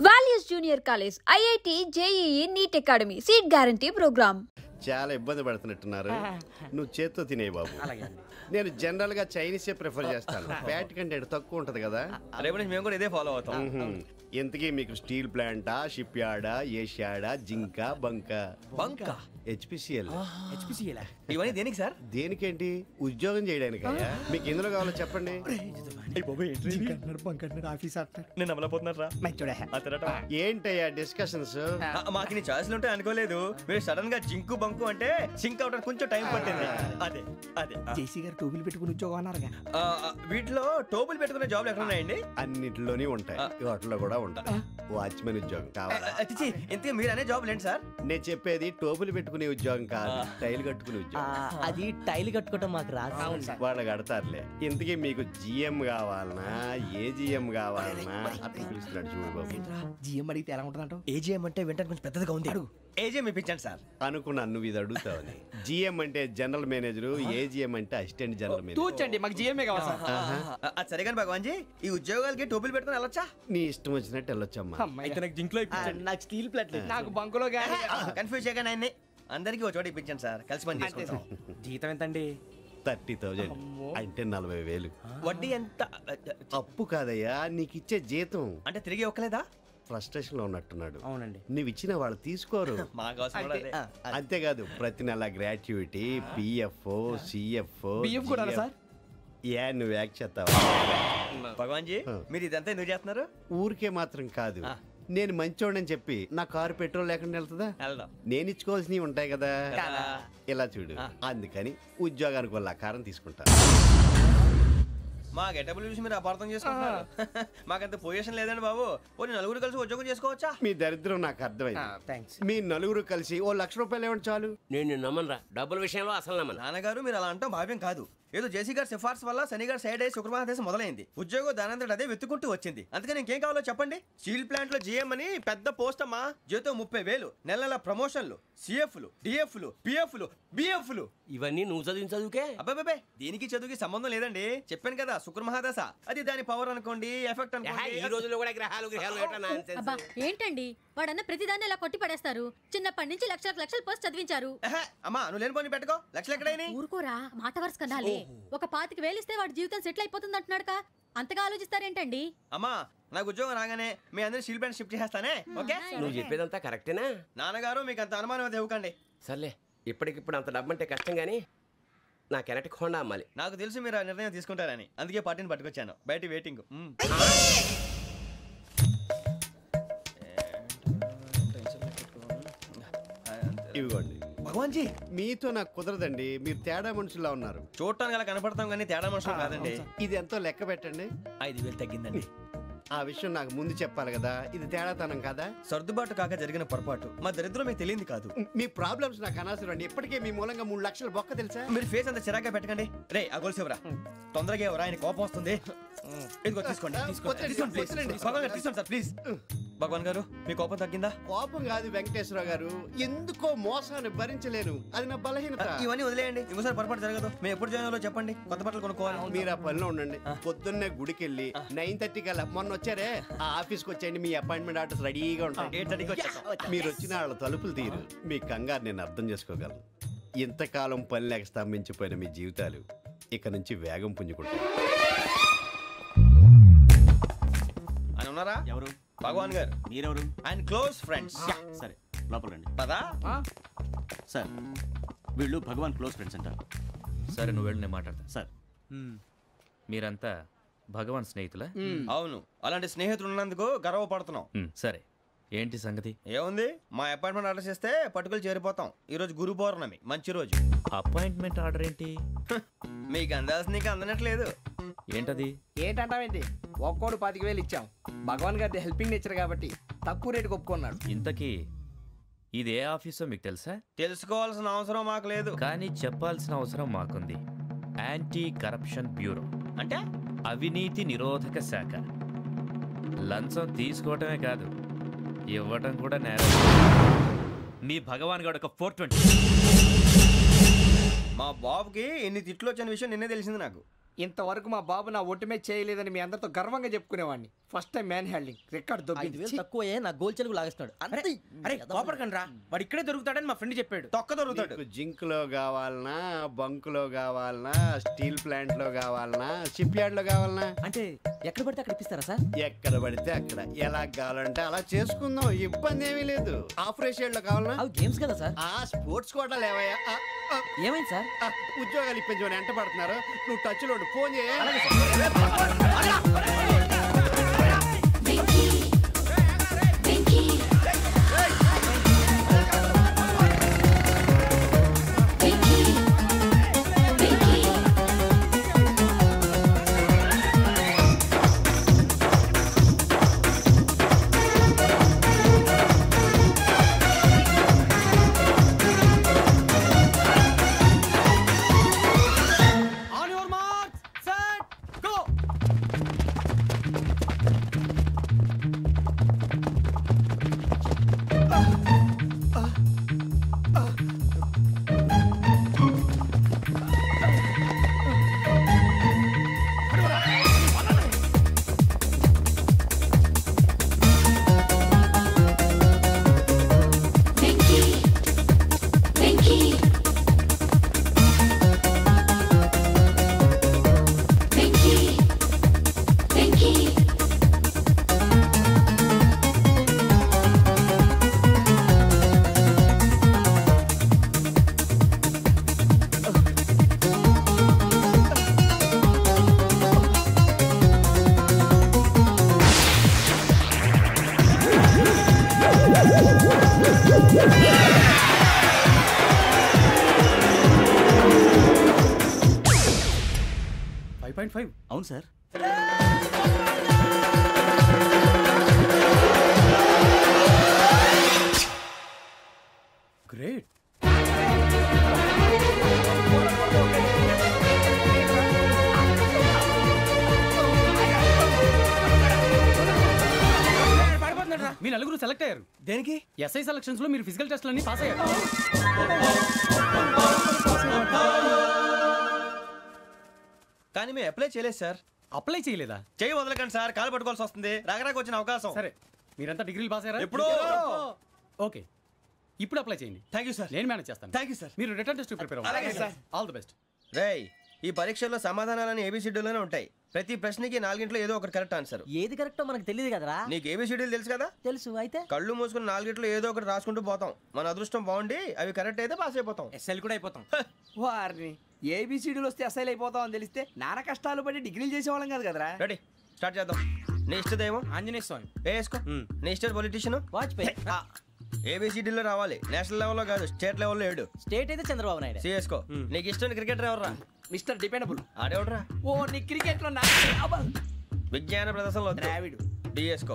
Values junior college, IIT, JEE, NEET academy, seat guarantee programme. చాలా ఇబ్బంది పడుతున్నట్టున్నారు. నువ్వు చేత్తో తినే బాబు. నేను జనరల్ గా చైనీసే ప్రిఫర్ చేస్తాను. ఫ్యాట్ కంటెంట్ తక్కువ ఉంటది కదా. రేపు మేము కూడా ఇదే ఫాలో అవుతాం. ఇంతకీ మీకు స్టీల్ ప్లాంటా, షిప్ యార్డా, ఏషియాడా, జింక, బంక, హెచ్పిసిఎల్. ఇవన్నీ దేనికి సార్? దేనికేంటి? ఉద్యోగం చేయడానికి. మీకు ఎందులో కావాలో చెప్పండి. నేను అమలపోతున్నారా? ఏంటయ్యా డిస్కషన్స్? మాకు నీ ఛాయిస్లు ఉంటాయి అనుకోలేదు. మీరు సడన్ గా జింకు బంకు అంటే సింక్ అవడానికి కొంచెం టైం పట్టింది. అదే అదే జేసీ గారు టోబుల్ పెట్టుకుని ఉద్యోగం అన్నారుగా. వీటిలో టోబుల్ పెట్టుకునే జాబ్లు ఎక్కడ ఉన్నాయండి? అన్నిటిలోనే ఉంటాయి, వాటిలో కూడా ఉంటాయి. వాచ్మెన్ ఉద్యోగం కావాలా? ఇంతకీ మీరు అనే జాబ్ ఏంటి సార్? నేను చెప్పేది టోబుల్ పెట్టుకునే ఉద్యోగం కాదు, టైల్ కట్టుకునే ఉద్యోగం. అది టైల్ కట్టుకోవటం మాకు రాదు. వాళ్ళు కడతారులే. ఇంతకీ మీకు జిఎం కావాలనా, ఏ జిఎం కావాలనా? అట్లా పిలుస్తున్నాడు చూడు బాబు. జిఎం అడిగితే ఎలా ఉంటుందంట? ఏజీఎం అంటే వెంటనే కొంచెం పెద్దదిగా ఉంది. అడుగు. ఏజీఎం ఇప్పించండి సార్. అనుకున్నాను నువ్వు ఇది అడుగుతావని. జిఎం అంటే జనరల్ మేనేజర్, ఏజిఎం అంటే అసిస్టెంట్ జనరల్ మేనేజర్. తూచండి, మాకు జిఎంఏ కావాలి సార్. అది సరే కానీ భగవాన్ జీ, ఈ ఉద్యోగాలకి టోబుల్ పెట్టుకుని వెళ్ళొచ్చా? నీ ఇష్టం వచ్చినట్టు వెళ్ళొచ్చమ్మా. అయితే నాకు జింక్ లో నాకు స్టీల్ ప్లేట్, నాకు బంకులో గానీ. కన్ఫ్యూజ్ చేయగానే ఆయన్ని అందరికీ ఒక చోట ఇప్పించండి సార్, కలిసి పని చేసుకుంటాం. జీతం ఎంతండి? 30,000 అంటే 40,000. వడ్డీ ఎంత? అప్పు కాదయ్యా, నీకు ఇచ్చే జీతం. అంటే తిరిగి ఒక్కలేదా? ఫ్రస్ట్రేషన్ లో ఉన్నట్టున్నాడు. అవునండి. నువ్వు ఇచ్చిన వాళ్ళు తీసుకోరు. అంతేకాదు, ప్రతి నెల గ్రాట్యుటీ, పిఎఫ్, సిఎఫ్. బిఎఫ్ కూడా సార్? ఏ నువ్వు యాక్ట్ చేస్తావా? భగవాన్ జీ, మీరు ఇదంతా ఎందుకు చేస్తున్నారు? ఊరికే మాత్రం కాదు, నేను మంచోడని చెప్పి నా కారు పెట్రోల్ లేకుండా వెళ్తుందా? నేను ఇచ్చుకోవాల్సినవి ఉంటాయి కదా. ఇలా చూడు, అందుకని ఉద్యోగానికి వాళ్ళ ఆకారం తీసుకుంటా. మా గెటబుల్ చూసి మీరు అపార్థం చేసుకుంటున్నారు. మాకంత పొజిషన్ లేదండి బాబు. పోనీ నలుగురు కలిసి ఉద్యోగం చేసుకోవచ్చా? మీ దరిద్రం నాకు అర్థమైంది. మీ నలుగురు కలిసి ₹1,00,000 ఇవ్వండి చాలు. నేను నమ్మనరా, డబ్బుల విషయంలో అసలు నమ్మను. నాన్నగారు మీరు అలా అంటాం భావ్యం కాదు. ఏదో జేసీ గారి సిఫార్సు వల్ల శని గారు సైడ్ అయ్యి శుక్రవారం మొదలైంది. ఉద్యోగం దానంతటి అదే వెతుకుంటూ వచ్చింది. అందుకని ఇంకేం కావాలో చెప్పండి. స్టీల్ ప్లాంట్ లో జిఎం అని పెద్ద పోస్ట్ అమ్మా. జీతం 30,000, నెల నెల ప్రమోషన్లు, సిఎఫ్లు, డిఎఫ్లు, పిఎఫ్లు, బిఎఫ్లు. ఇవన్నీ నువ్వు చదివిన చదువుకే? అబ్బాబే, దీనికి చదువుకి సంబంధం లేదండి. చెప్పాను కదా, శుక్ర మహాదశ. అది దాని పవర్ అనుకోండి, ఎఫెక్ట్ అనుకోండి. ఈ రోజుల్లో కూడా గ్రహాలు ఏంటండి వాడన్న ప్రతిదాన్ని ఇలా కొట్టి పడేస్తారు. చిన్నప్పటి నుంచి లక్షలు పోస్ట్ చదివించారు. అమ్మా నువ్వు లేని పోనీ పెట్టుకో. లక్షలు ఎక్కడైనా ఊరుకోరా, మాట వరుస కదాలే. ఒక 25,000 ఇస్తే వాడి జీవితం సెటిల్ అయిపోతుంది అంటున్నాడుగా. అంతగా ఆలోచిస్తారేంటండి? అమ్మా నాకు ఉద్యోగం రాగానే మీ అందరూ స్టీల్ ప్లాంట్ షిఫ్ట్ చేస్తానే. ఓకే, నువ్వు చెప్పేదంతా కరెక్టేనా? నాన్నగారు మీకు అంత అనుమానం అయితే ఇవ్వకండి. సర్లే, ఇప్పటికిప్పుడు అంత డబ్బు అంటే కష్టం గానీ నా కెనటిక్ హోండా అమ్మాలి. నాకు తెలుసు మీరు ఆ నిర్ణయం తీసుకుంటారని, అందుకే పార్టీని పట్టుకొచ్చాను. బయట వెయిటింగ్. ఇవ్వండి. భగవాన్ జీ, మీతో నాకు కుదరదండి. మీరు తేడా మనుషుల్లా ఉన్నారు. చూడటానికి అలా కనపడతాం కానీ తేడా మనుషులు కాదండి. ఇది ఎంతో లెక్క పెట్టండి. 5,000 తగ్గిందండి. ఆ విషయం నాకు ముందు చెప్పాలి కదా. ఇది తేడాతనం కదా. సర్దుబాటు కాక జరిగిన పొరపాటు. మా దరిద్రం మీకు తెలియదు కాదు. మీ ప్రాబ్లమ్స్ నాకు అనవసరం అండి. ఇప్పటికే మీ మూలంగా 3 లక్షల బొక్క తెలుసా. మీరు ఫేస్ అంత చిరాగ్గా పెట్టకండి. రే ఆ గొలుసేవరా, తొందరగా ఎవరా, ఆయన కోపం వస్తుంది. ఇదిగో తీసుకోండి. తీసుకోండి సార్ ప్లీజ్. భగవాన్ గారు మీ కోపం తగ్గిందా? కోపం కాదు వెంకటేశ్వర గారు, ఎందుకో మోసాన్ని భరించలేను. అది నా బలహీనత. ఇవన్నీ వదిలేయండి, ఇంకోసారి పొరపాటు జరగదు. మేము ఎప్పుడు జాయిన్ అవ్వాలో చెప్పండి, కొత్త బట్టలు కొనుక్కోవాలి. మీరు ఆ పనిలో ఉండండి. పొద్దున్నే గుడికి వెళ్ళి 9:30 కల్లా, మొన్న వచ్చారే ఆ ఆఫీస్కి వచ్చేయండి. మీ అపాయింట్మెంట్ ఆర్డర్స్ రెడీగా ఉంటాయి. 8:30కి వచ్చేస్తాం. మీరు వచ్చిన వాళ్ళ తలుపులు తీరు. మీ కంగారు నేను అర్థం చేసుకోగలను. ఇంతకాలం పని లేక స్తంభించిపోయిన మీ జీవితాలు ఇక నుంచి వేగం పుంజుకుంటాయి. ఆయన ఉన్నారా? ఎవరు? భగవాన్ గారు. మీరెవరు? ఆయన క్లోజ్ ఫ్రెండ్స్. సరే లోపల రండి. పదా సార్, వీళ్ళు భగవాన్ క్లోజ్ ఫ్రెండ్స్ అంటారు. సరే నువ్వు వెళ్ళి నేను మాట్లాడతా. సార్, మీరంతా భగవాన్ స్నేహితులా? అవును, అలాంటి స్నేహితులు ఉన్నందుకు గర్వపడుతున్నాం. సరే, ఏంటి సంగతి? ఏముంది, మా అపాయింట్మెంట్ ఆర్డర్ చేస్తే పట్టుకులు చేరిపోతాం. ఈ రోజు గురు పౌర్ణమి, మంచి రోజు. అపాయింట్మెంట్ ఆర్డర్ ఏంటి? మీకు అందాల్సిన నీకు అందనట్లేదు. ఏంటది? ఏంటంటావేంటి? ఒక్కోడు 25,000 ఇచ్చాం. భగవాన్ గారి హెల్పింగ్ నేచర్ కాబట్టి తక్కువ రేటుకి ఒప్పుకున్నాడు. ఇంతకీ ఇది ఏ ఆఫీసో మీకు తెలుసా? తెలుసుకోవాల్సిన అవసరం మాకు లేదు, కానీ చెప్పాల్సిన అవసరం మాకుంది. యాంటీ కరప్షన్ బ్యూరో అంటే అవినీతి నిరోధక శాఖ. లంచం తీసుకోవటమే కాదు, ఇవ్వటం కూడా నేరం. మీ భగవాన్ గారు ఒక 420. మా బాబుకి ఎన్ని తిట్లు వచ్చిన విషయం నిన్నే తెలిసింది నాకు. ఇంతవరకు మా బాబు నా ఒట్టుమే చేయలేదని మీ అందరితో గర్వంగా చెప్పుకునేవాడిని. First time man handing record 5,000 తక్కువ నా గోల్ చెలుగు లాగేస్తున్నాడు. అరే కోపడకండి రా, వాడు ఇక్కడే దొరుకుతాడని మా ఫ్రెండ్ చెప్పాడు. తొక్క దొరుకుతాడు. జింక్ లో కావాలనా, బంక్ లో కావాలనా, స్టీల్ ప్లాంట్ లో కావాలనా, షిప్ యార్డ్ లో కావాలనా? అంటే ఎక్కడ పడితే అక్కడ ఇప్పిస్తారా సార్? ఎక్కడ పడితే అక్కడ, ఎలా కావాలంటే అలా చేసుకుందాం, ఇబ్బంది ఏమీ లేదు. ఆపరేషన్ లో కావాలనా? అవి గేమ్స్ కదా సార్. స్పోర్ట్స్ కోటా లేవయ్యా. ఏమైంది సార్? ఉద్యోగాలు ఇప్పించమని ఎంట పడుతున్నారు. నువ్వు టచ్ లో ఫోన్ చేయ. అవును సార్. గ్రేట్. మీ నలుగురు సెలెక్ట్ అయ్యారు. దేనికి? ఎస్ఐ సెలక్షన్స్ లో మీరు ఫిజికల్ టెస్ట్ అన్ని పాస్ అయ్యారు. కానీ మేము అప్లై చేయలేదు సార్. అప్లై చేయలేదా? చేయి వదలకండి సార్, కాలు పట్టుకోవాల్సి వస్తుంది. రాగరాకు వచ్చిన అవకాశం. సరే, మీరంతా డిగ్రీలు పాస్ అయ్యారా? ఎప్పుడో. ఓకే, ఇప్పుడు అప్లై చేయండి. Thank you sir. నేను మేనేజ్ చేస్తాను. Thank you sir. మీరు రిటర్న్ టెస్ట్ ప్రిపేర్ అవ్వండి. అలాగే సార్. All the best. రేయ్, ఈ పరీక్షల్లో సమాధానాలని ఏబిసిడీలోనే ఉంటాయి. ప్రతి ప్రశ్నకి 4 ఏదో ఒకటి కరెక్ట్ ఆన్సర్. ఏది కరెక్టో మనకు తెలియదు కదరా. నీకు ఏబిసిడీలు తెలుసు కదా? తెలుసు. అయితే కళ్ళు మూసుకుని 4 ఏదో ఒకటి రాసుకుంటూ పోతాం. మన అదృష్టం బాగుండి అవి కరెక్ట్ అయితే పాస్ అయిపోతాం. ఎస్ఎల్ కూడా అయిపోతాం. వారిని ఏబిసిడీలు వస్తే అసైల్ అయిపోతాం అని తెలిస్తే నాన్న కష్టాలు పడి డిగ్రీలు చేసేవాళ్ళం కాదు కదరా. రెడీ, స్టార్ట్ చేద్దాం. నీ ఇష్టదేమో ఆంజనేయ స్వామి. వేసుకో. నీ ఇష్ట పొలిటీషియన్ వాజ్పేయి. ఏబిసిడీలో రావాలి. నేషనల్ లెవెల్లో కాదు, స్టేట్ లెవెల్లో 7. స్టేట్ అయితే చంద్రబాబు నాయుడు. సిఎస్కో. నీకు ఇష్టం క్రికెటర్ ఎవర్రా? Mister dependable. ఆడేవడరా? ఓ నీ క్రికెట్ లో విజ్ఞాన ప్రదర్శనలో ద్రావిడు. డిఎస్కో.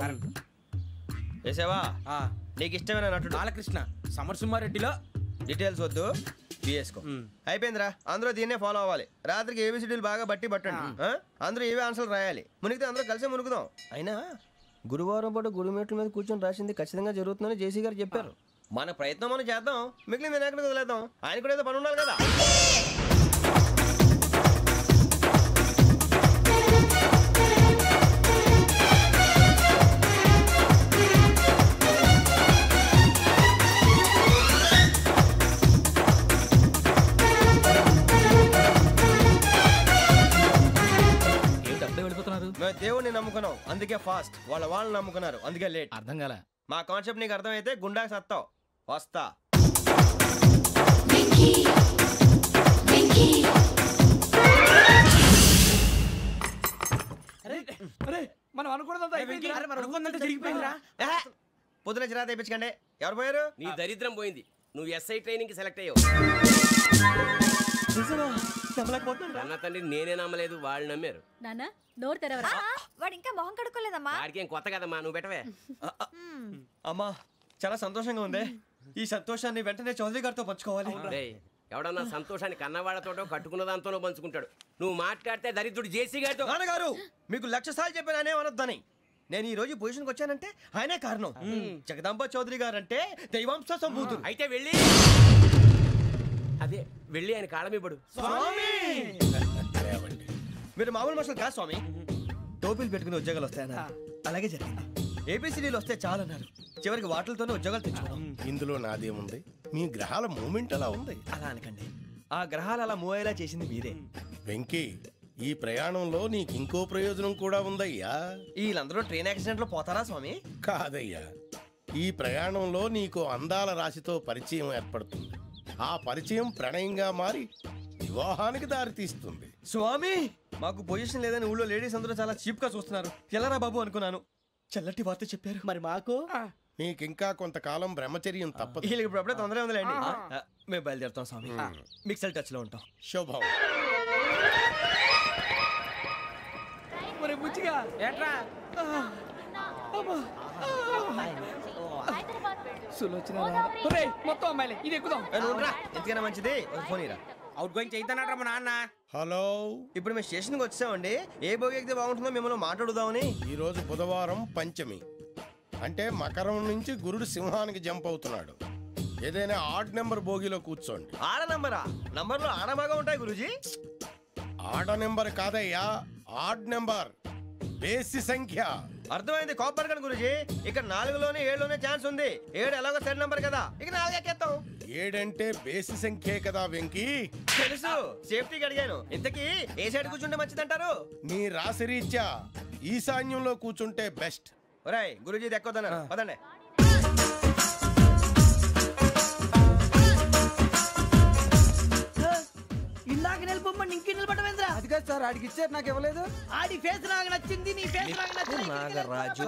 వేసావా? నీకు ఇష్టమైన నటుడు? బాలకృష్ణ. సమర్సింహారెడ్డిలో డీటెయిల్స్ వద్దు, బిఎస్కో. అయిపోయిందిరా. అందరూ దీన్నే ఫాలో అవ్వాలి. రాత్రికి ఏబిసిడీలు బాగా బట్టి పట్టండి. అందరూ ఏవే ఆన్సర్లు రాయాలి. మునిగితే అందరూ కలిసి మునుగుదాం. అయినా గురువారం పాటు గురుమేట్ల మీద కూర్చొని రాసింది ఖచ్చితంగా జరుగుతుందని జేసీ గారు చెప్పారు. మన ప్రయత్నం మనం చేద్దాం, మిగిలింది నేను ఎక్కడికి వదిలేద్దాం. ఆయన కూడా ఏదో పని ఉండాలి కదా. మేము దేవుడిని నమ్ముకున్నాం, అందుకే ఫాస్ట్. వాళ్ళు నమ్ముకున్నారు, అందుకే లేట్. అర్థం కాలే. మా కాన్సెప్ట్ నీకు అర్థమైతే గుండాకి సత్తావు. వస్తా. మనం అనుకున్నదంతా జరిగిపోయిందిరా. పొద్దున చిరా తెప్పించకండి. ఎవరు పోయారు? నీ దరిద్రం పోయింది. నువ్వు ఎస్ఐ ట్రైనింగ్ కి సెలెక్ట్ అయ్యావు. అన్న తండ్రి నేనే నమ్మలేదు, వాళ్ళు నమ్మారు. నాన్న నోరు తెరవరా. వాడు ఇంకా మొహం కడుక్కోలేదమ్మా. వాడికి ఏం కొత్త కదమ్మా, నువ్వు పెట్టవే. అమ్మా, చాలా సంతోషంగా ఉంది. ఈ సంతోషాన్ని వెంటనే చౌదరి గారితో పంచుకోవాలి. డేయ్, ఎవడన్నా సంతోషాన్ని కన్నవాళ్లతోటో కట్టుకున్న దాంతోనో పంచుకుంటాడు. నువ్వు మాట్లాడితే దరిద్రుడు జేసీ గారితో. నాన్నగారు, మీకు 1,00,000 సార్లు చెప్పానే అనొద్దని. నేను ఈ రోజు పొజిషన్కి వచ్చానంటే ఆయనే కారణం. జగదాంబ చౌదరి గారు అంటే దైవాంశ సంభూతుడు. అయితే వెళ్ళి అదే వెళ్ళి ఆయన కాళ్ళమివ్వడు. మీరు మామూలు మనుషులు కాదు స్వామి. టోపీలు పెట్టుకుని ఉద్యోగాలు వస్తాయన్నా అలాగే జరిగింది. ఏబిసిడీలు వస్తే చాలన్నారు. చివరికి వాటిలతోనే ఉద్యోగాలు తెచ్చుకున్నాం. ఇందులో నాదేముంది? మీ గ్రహాల మూమెంట్ అలా ఉంది. అలా అనకండి, ఆ గ్రహాలు అలా మూవ్ అయ్యేలా చేసింది మీరే. వెంకీ, ఈ ప్రయాణంలో నీకు ఇంకో ప్రయోజనం కూడా ఉందయ్యా. వీళ్ళందరూ ట్రైన్ యాక్సిడెంట్ లో పోతారా స్వామి? కాదయ్యా, ఈ ప్రయాణంలో నీకు అందాల రాశితో పరిచయం ఏర్పడుతుంది. ఆ పరిచయం ప్రణయంగా మారి వివాహానికి దారితీస్తుంది. స్వామి, మాకు పొజిషన్ లేదని ఊళ్ళో లేడీస్ అందరూ చాలా చీప్ గా చూస్తున్నారు. ఎలారా బాబు అనుకున్నాను. చల్లటి వార్త చెప్పారు. మరి మాకు నీకింకా కొంతకాలం బ్రహ్మచర్యం తప్పదు. వీళ్ళకి ఇప్పుడు అప్పుడే తొందరగా ఉందిలేండి. మేము బయలుదేరుతాం స్వామి. మిక్సెల్ టచ్ లో ఉంటాం. శుభం. బుచ్చిగా ఏట్రా మొత్తం అమ్మాయిలే ఇది ఎక్కుదాం. ఎందుకైనా మంచిది ఫోన్ ఇరా. అవుట్ గోయింగ్ చేద్దానట్రా మా నాన్న. హలో, ఇప్పుడు మేము స్టేషన్కి వచ్చామండి. ఏ బోగి ఎక్కితే బాగుంటుందో మిమ్మల్ని మాట్లాడుదామని. ఈరోజు బుధవారం పంచమి, అంటే మకరం నుంచి గురుడు సింహానికి జంప్ అవుతున్నాడు. ఏదైనా ఆడ్ నెంబర్ బోగిలో కూర్చోండి. ఆడ నంబరా? నంబర్లో ఆడ బాగా ఉంటాయి గురూజీ. ఆడ నెంబర్ కాదయ్యా, ఆడ్ నెంబర్, బేసి సంఖ్య. అర్థమైంది. కాపర్ కానీ గురూజీ, ఇక్కడ 4లోనే 7లోనే ఛాన్స్ ఉంది. 7 ఎలాగో సెడ్ నంబర్ కదా, ఇక 4 ఎక్కేస్తాం. 7 అంటే బేసి సంఖ్యే కదా వెంకీ. తెలుసు, సేఫ్టీకి అడిగాను. ఇంతకీ ఏ సైడ్ కూర్చుంటే మంచిదంటారు? నీ రాశి రీత్యా ఈశాన్యంలో కూర్చుంటే బెస్ట్. ఒరాయ్, గురూజీ దెక్కొద్దన్నారు, పదండి. ఇందాక నిలబొమ్మని ఇంకే నిలబడమేంద్రా? అది కాదు సార్, ఆడికి ఇచ్చారు, నాకు ఇవ్వలేదు. ఆడి ఫేస్ నాకు నచ్చింది, నీ ఫేస్ నాకు నచ్చింది. నాగరాజు.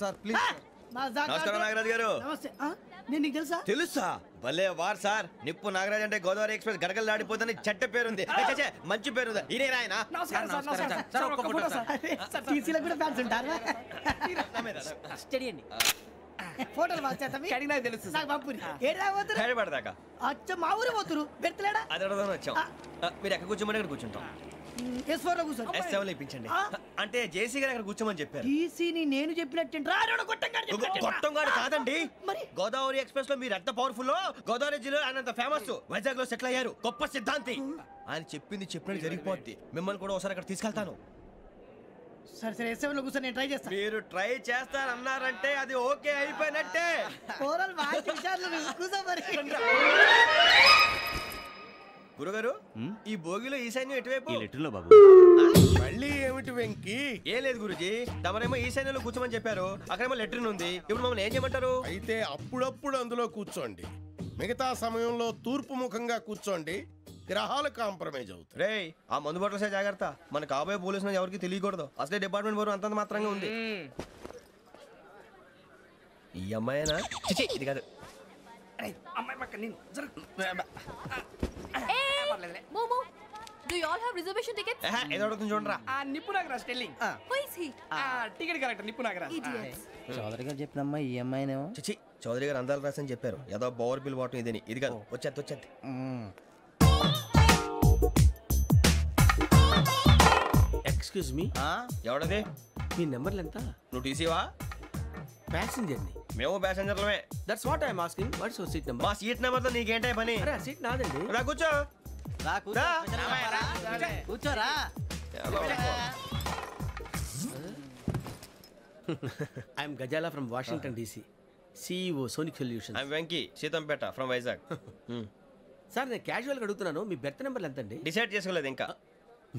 Sir please. నమస్కారం నాగరాజు గారు. నమస్తే. నేను నీకు తెలుసా? తెలుసా? భలే వార్ సార్. నిప్పు నాగరాజ్ అంటే గోదావరి ఎక్స్ప్రెస్ గడగలు దాడిపోతుంది చెట్ట పేరుంది. మంచి పేరు. ఈయన ఆయన టీసీలో కూడా ఫ్యాన్స్ ఉంటారా? స్టడీ అండి. ఫోటోలు నాకు తెలుసు. నాకు పంపుని ఏడా పోతురు? హైదరాబాద్. అచ్చ మా ఊరు పోతురు. పెడతలేడా? అది అడగదామని వచ్చాం. మీరు ఎక్కడ కూర్చోమని అక్కడ కూర్చుంటాం. S4 లో కూర్చో. S7 ఇప్పించండి. అంటే జేసీ గారు అక్కడ కూర్చోమని చెప్పారు. టీసీని నేను చెప్పినట్టు గొట్టంగాడు కాదండి. మరి గోదావరి ఎక్స్ప్రెస్ లో మీరు ఎంత పవర్ఫుల్, గోదావరి జిల్లా ఆయన ఫేమస్. వైజాగ్ లో సెటిల్ అయ్యారు. గొప్ప సిద్ధాంతి. ఆయన చెప్పింది చెప్పినట్టు జరిగిపోద్ది. మిమ్మల్ని కూడా ఒకసారి అక్కడ తీసుకెళ్తాను. సరే సరే, S7 లో కూర్చొని నేను ట్రై చేస్తాను. మీరు ట్రై చేస్తారన్నారంటే అది ఓకే అయిపోయినట్టే. గురుగారు, ఈ భోగిలో ఈశాన్యం ఎటువైపు? మళ్ళీ ఏమిటి వెంకీ? ఏం లేదు గురుజీ, తమరేమో ఈశాన్యంలో కూర్చోమని చెప్పారు. అక్కడేమో లెట్రిన్ ఉంది. ఇప్పుడు మమ్మల్ని ఏం చేయమంటారు? అయితే అప్పుడప్పుడు అందులో కూర్చోండి. మిగతా సమయంలో తూర్పు ముఖంగా కూర్చోండి. గ్రహాలు కాంప్రమైజ్ అవుతాయి. రే, ఆ మందు బట్టలసే జాగ్రత్త. మన కాబోయే పోలీసులు ఎవరికి తెలియకూడదు. అసలే డిపార్ట్మెంట్ బోరు అంతంత మాత్రంగా ఉంది. ఈ అమ్మాయినా? ఇది కాదు. అమ్మాయి పక్క నేను. Momo, do you all have reservation tickets? ఏదో అడుగుతుంది చూడరా. నిప్పు Nagaraj telling. Who is he? Ticket correct, నిప్పు నాగరాజ్. Idiots. చౌదరి గారు చెప్పినమ్మా ఈ అమ్మాయినేమో. చిచి, చౌదరి గారు అందాలు రాసని చెప్పారు. ఏదో బోర్ బిల్ వాటం ఇదని. ఇది కాదు, వచ్చేది. Excuse me, ఎవడది? మీ నెంబర్లు ఎంత? నువ్వు టీసీవా? ప్యాసింజర్ ని. మేము ప్యాసెంజర్లమే. That's what I'm asking. What's your seat number? మా సీట్ నెంబర్ తో నీకేంటే పని? అరే ఆ సీట్ నాదండి. రా కూర్చో. కూర్చోరా. I'm Gazala from Washington DC, CEO Sonic Solutions. I'm Venky, Seethampeta from Vizag. Sir నేను క్యాజువల్గా అడుగుతున్నాను, మీ బెర్త్ నెంబర్లు ఎంత అండి? డిసైడ్ చేసుకోలేదు ఇంకా.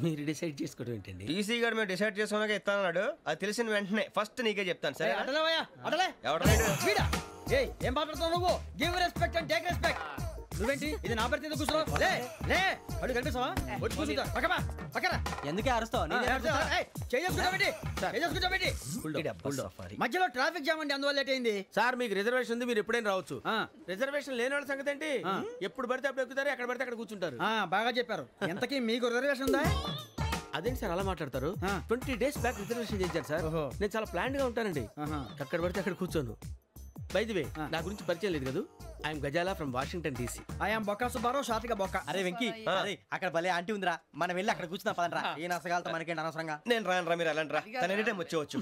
మీరు డిసైడ్ చేసుకోవడం ఏంటండి? టీసీ గారు మేము డిసైడ్ చేసుకున్నాక ఇస్తానన్నాడు. అది తెలిసిన వెంటనే ఫస్ట్ నీకే చెప్తాను. సరే? ఏం మాట్లాడుతావు నువ్వు? Give respect and take respect. నువ్వేంటి ఇది నా పరిస్థితి కూర్చున్నావు? లే అడుగు కనిపిస్తావా? వచ్చి కూర్చుంటా. పక్కరా. ఎందుకే అరుస్తావు? మధ్యలో ట్రాఫిక్ జామ్ అండి, అందువల్ల లేట్ అయింది. సార్ మీకు రిజర్వేషన్ ఉంది, మీరు ఎప్పుడైనా రావచ్చు. రిజర్వేషన్ లేని వాళ్ళ సంగతి ఏంటి? ఎప్పుడు పడితే అప్పుడు ఎక్కుతారు, ఎక్కడ పడితే అక్కడ కూర్చుంటారు. బాగా చెప్పారు. ఎంతకీ మీకు రిజర్వేషన్ ఉందా? అదేంటి సార్ అలా మాట్లాడతారు? 20 days బ్యాక్ రిజర్వేషన్ చేశారు సార్. నేను చాలా ప్లాన్డ్ గా ఉంటానండి. అక్కడ పడితే అక్కడ కూర్చోను. బై ది వే, నా గురించి పరిచయం లేదు కదా. I'm Gazala from Washington DC. I'm Bokka Subbarao, షాతిక బొక్క. అరే వెంకీ, అక్కడ భలే ఆంటీ ఉందిరా, మనం వెళ్ళి అక్కడ కూర్చున్నా పదరా. ఏ నసగాలతో మనకేంటి అనవసరంగా. నేను రాను రా, మీరు వెళ్ళండి రా. తన ఎనీ టైం వచ్చేవచ్చు.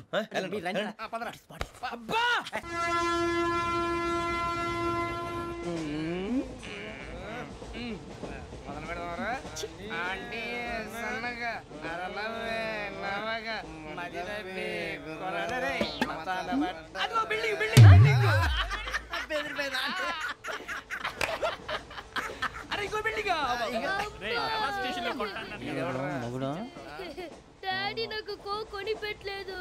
అబ్బా ఆంటీ సన్నగా నరలవే నవగా అదిగో బిల్డింగ్ బిల్డింగ్ బిల్డింగ్ అరే ఇంకో బిల్డింగ్ డాడీ నాకు కోక్ కొని పెట్టలేదు.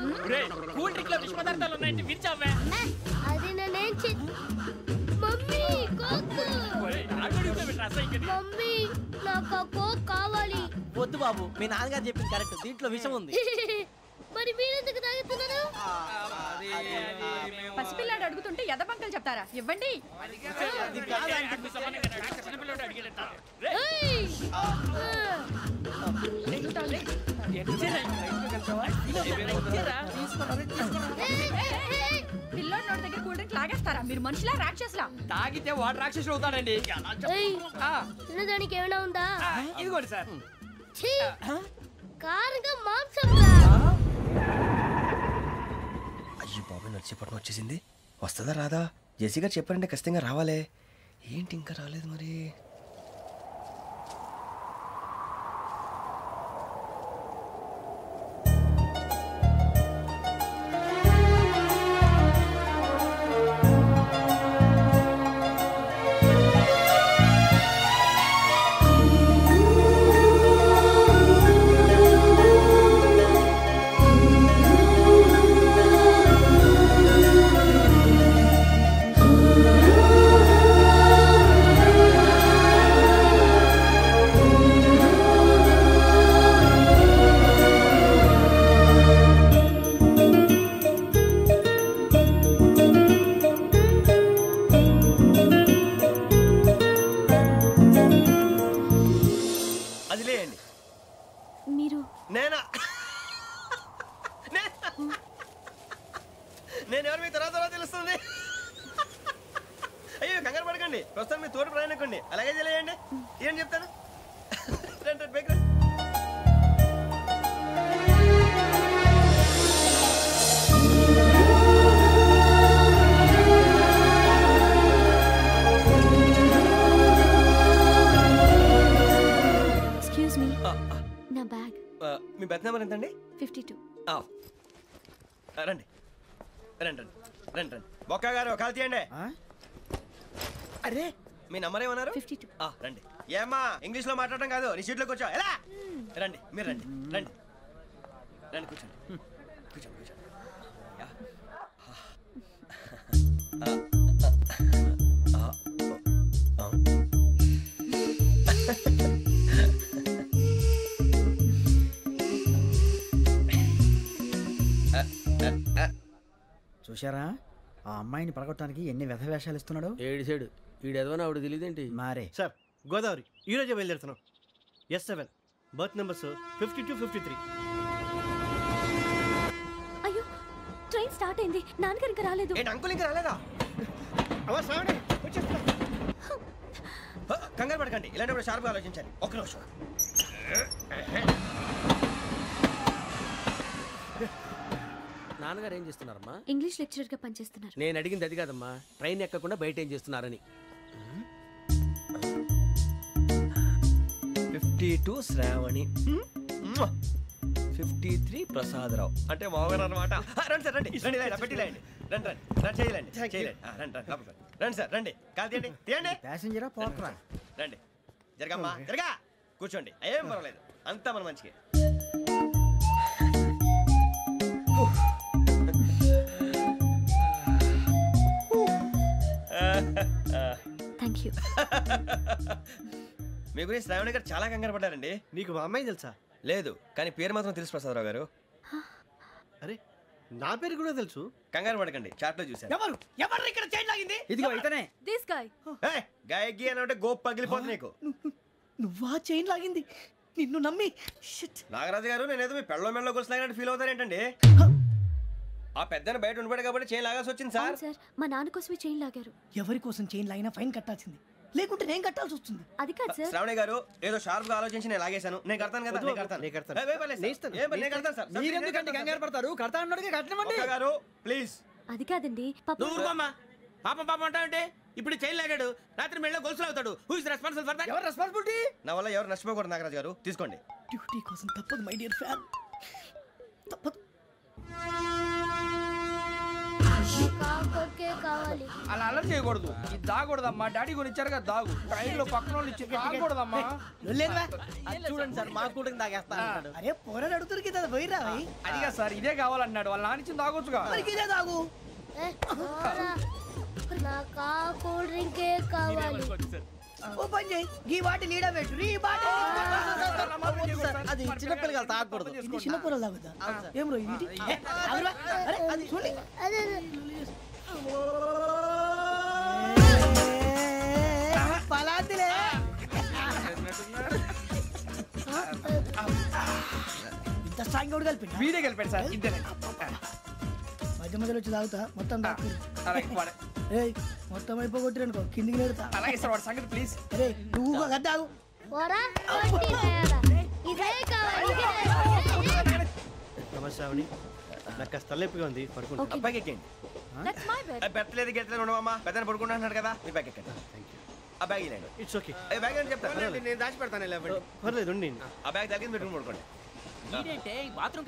కూల్ డ్రింక్ లో విష పదార్థాలు ఉన్నాయంటే విరిచావే. అది నేనేం మమ్మీ కోక్. మమ్మీ నాకు కోక్ కావాలి. వద్దు బాబు, మీ నాన్నగారు చెప్పింది కరెక్ట్, దీంట్లో విషయం ఉంది. మరి మీరెందుకు తాగుతున్నారు? పసిపిల్లాడు అడుగుతుంటే ఎదబంకలు చెప్తారా? ఇవ్వండి. పిల్లోడి నోటి దగ్గర కూల్ డ్రింక్ లాగేస్తారా? మీరు మనుషులా రాక్షసులా? తాగితే వాడు రాక్షసుడు అవుతాడండి. తినడానికి ఏమైనా ఉందా? ఇదిగోండి సార్. కారంగా మాంసం. అయ్యో బాబాయ్, నడిచేపట్నం వచ్చేసింది. వస్తుందా రాదా? జెసి గారు చెప్పారంటే ఖచ్చితంగా రావాలే. ఏంటి ఇంకా రాలేదు మరి? నేను ఎవరు మీ తర్వాత తెలుస్తుంది. అయ్యో కంగారు పడకండి, ప్రస్తుతం మీ తోటి ప్రయాణకండి. అలాగే తెలియండి. ఏం చెప్తాను రండి బైక్ రండి. ఎక్స్క్యూజ్ మీ, నా బ్యాగ్. మీ బెత్ నెంబర్ ఎంతండి? 52. రండి రండి రండి రండి రండి. బొక్క గారు కాల్ తీయండి. అరే మీ నంబర్ ఏమన్నారు? 52. రండి. ఏమ్మా ఇంగ్లీష్ లో మాట్లాడడం కాదు, నీ సీట్లో కూర్చో. ఎలా రండి, మీరు రండి రండి రండి కూర్చోండి కూర్చోండి కూర్చోండి. చూశారా ఆ అమ్మాయిని పడగొట్టడానికి ఎన్ని వ్యధ వేషాలు ఇస్తున్నాడు. ఏడు సైడు ఈడు ఎదవని ఆవిడ తెలియదేంటి? మారే సార్ గోదావరి ఈరోజే బయలుదేరుతున్నాం. S7 berth numbers 52, 53. అయ్యో ట్రైన్ స్టార్ట్ అయింది, నాన్నగారు ఇంకా రాలేదు. ఏంటి అంకుల్ ఇంకా రాలేదా? కంగారు పడకండి, ఇలాంటప్పుడు షార్ప్గా ఆలోచించాలి. ఒక్క నిమిషం. నాన్నగారు ఏం చేస్తున్నారమ్మా? ఇంగ్లీష్ లెక్చరర్ గా పనిచేస్తున్నారు. నేను అడిగింది అది కాదమ్మా, ట్రైన్ ఎక్కకుండా బయట ఏం చేస్తున్నారని. 52 శ్రావణి, 53 ప్రసాదరావు అంటే మామగారు అనమాట. రండి సార్ రండి రండి రండి పెట్టి రండి రండి రండి రండి చేయలేండి చేయలేండి రండి రండి లోపలికి రండి సార్ రండి. కాల్ తీయండి తీయండి. ప్యాసింజరా పోట్రా రండి జరగమ్మా జరగా కూర్చోండి, ఏం పర్వాలేదు, అంతా మన మంచిగా. Thank you. మీ గురించి శ్రావణి గారు చాలా కంగారు పడ్డారండి. నీకు మా అమ్మాయి తెలుసా? లేదు, కానీ పేరు మాత్రం తెలుసు ప్రసాదరావు గారు. అరే నా పేరు కూడా తెలుసు. కంగారు పడకండి, చాట్ లో చూసాను. ఎవరు ఎవరు ఇక్కడ చైన్ లాగింది? ఇదిగో ఇతనే. This guy. గాయకి అని అంటే గోప్ పగిలిపోతుంది నీకు. నువ్వా చైన్ లాగింది? నిన్ను నమ్మి. నాగరాజు గారు నేనేదో మీ పెళ్ళ మెళ్ళలో గురిసిలాగినట్టు ఫీల్ అవుతారేంటండి? ఆ పెద్దని బయట ఉండిపోయాడు కాబట్టి చైన్ లాగాల్సి వచ్చింది సార్. సార్ మా నాన్న కోసమే చైన్ లాగారు. ఎవరి కోసం చైన్ లాగినా ఫైన్ కట్టాల్సింది, లేకుంటే నేను కట్టాల్సి వస్తుంది. అది కాదు సార్. శ్రావణి గారు ఏదో షార్ప్ గా ఆలోచించి నేను లాగేశాను. నేను కడతాను కదా, నేను కడతాను. మీరెందుకంటే కంగారు పడతారు? కడతా అన్నాడుగా కట్టమండి గారు ప్లీజ్. అది కాదండి పాపం పాపం అంటావంటే ఇప్పుడు చైన్ లాగాడు, రాత్రి మెళ్ళ గొలుసులు అవుతాడు. Who is responsible for that? ఎవరు రెస్పాన్సిబిలిటీ? నా వల్ల ఎవరు నష్టపోకూడదు నాగరాజు గారు, తీసుకోండి. డ్యూటీ కోసం తప్పదు మై డియర్ ఫ్యాన్, తప్పదు. కావాలి. అలా అల్లరి చేయకూడదు. ఇది దాగకూడదమ్మా. డాడీ కొని ఇచ్చారు కదా దాగు. ట్రైన్ లో పక్కన వాళ్ళు ఇచ్చి దాగకూడదమ్మా. చూడండి సార్ మా కూడా తాగేస్తా. అరే పోరాడు అడుగుతారు కదా పోయిరా. అదిగా సార్ ఇదే కావాలన్నాడు. వాళ్ళ నాన్న ఇచ్చింది తాగొచ్చుగా. ఇదే తాగు. నాకు ఆ కూల్ డ్రింకే కావాలి. ఓ పని చేయి ఈ బాటిల్ లీడ పెట్టు. ఈ బాటిల్ అది చిన్నపిల్లలు తాగకూడదు. ఇది చిన్న పొరలు తాగుతా. ఏం రో ఇది? అరే అది చూడండి. పలాతిలే. ఇంత స్ట్రాంగ్ కూడా కలిపి వీడే కలిపాడు సార్. ఇద్దరే మధ్య మధ్యలో వచ్చి తాగుతా మొత్తం తాకు. మొత్తం అయిపోగొట్టిరు అనుకో కిందికి నేడుతా. అలాగే సార్ వాడి సంగతి ప్లీజ్. అరే నువ్వు గద్ద తాగు. నమస్కారం. నాకు కాస్త తలెప్పిగా ఉంది, పడుకుంటా. అబ్బాయికి ఎక్కండి. పెట్టలేదు గెట్టలేదు ఉండవమ్మా. పెద్దని పడుకుంటున్నాడు కదా, మీరు బ్యాగ్ ఎక్కండి. ఆ బ్యాగ్ ఇలాండి. It's okay. బ్యాగ్ అని చెప్తాను, నేను దాచి పెడతాను. పర్లేదు, ఆ బ్యాగ్ తగ్గింది పెట్టుకుని పడుకోండి. బాత్రూమ్